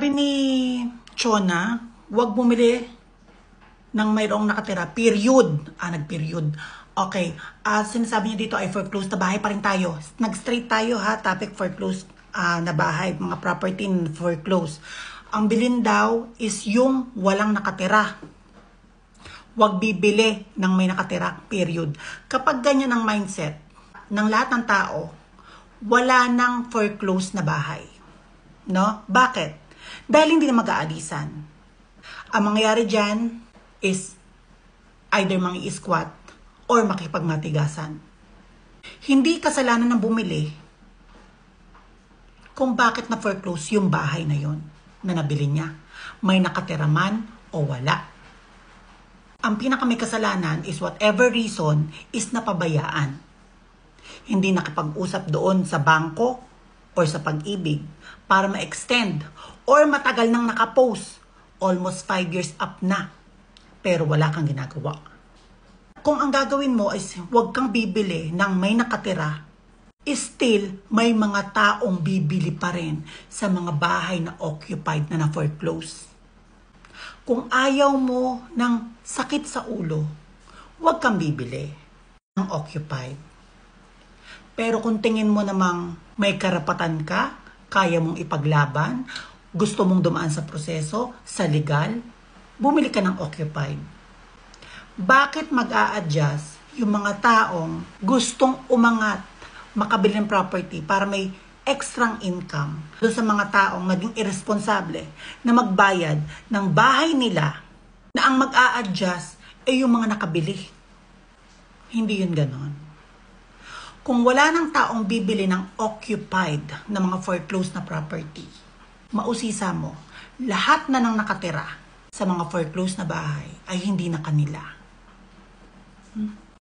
Sabi ni Chona, huwag bumili ng mayroong nakatira. Period. Nag-period. Okay. Sinasabi niya dito ay foreclosed na bahay pa rin tayo. Nag-straight tayo ha. Topic foreclosed na bahay. Mga property foreclosed. Ang bilin daw is yung walang nakatira. Huwag bibili ng may nakatira. Period. Kapag ganyan ang mindset ng lahat ng tao, wala nang foreclosed na bahay. No? Bakit? Dahil hindi na mag-aalisan. Ang mangyayari dyan is either mangi-squat or makipagmatigasan. Hindi kasalanan ng bumili kung bakit na foreclose yung bahay na yon na nabili niya. May nakatira man o wala. Ang pinakamay kasalanan is whatever reason is napabayaan. Hindi nakipag-usap doon sa bangko or sa pag-ibig para ma-extend or matagal nang nakapost. Almost 5 years up na. Pero wala kang ginagawa. Kung ang gagawin mo is huwag kang bibili ng may nakatira, still may mga taong bibili pa rin sa mga bahay na occupied na na-foreclose. Kung ayaw mo ng sakit sa ulo, huwag kang bibili ng occupied. Pero kung tingin mo namang may karapatan ka, kaya mong ipaglaban, gusto mong dumaan sa proseso, sa legal, bumili ka ng occupied. Bakit mag-a-adjust yung mga taong gustong umangat, makabili ng property para may extra income doon sa mga taong naging irresponsable na magbayad ng bahay nila na ang mag-a-adjust ay yung mga nakabili? Hindi yun ganon. Kung wala ng taong bibili ng occupied na mga foreclosed na property, mausisa mo, lahat na nang nakatira sa mga foreclosed na bahay ay hindi na kanila.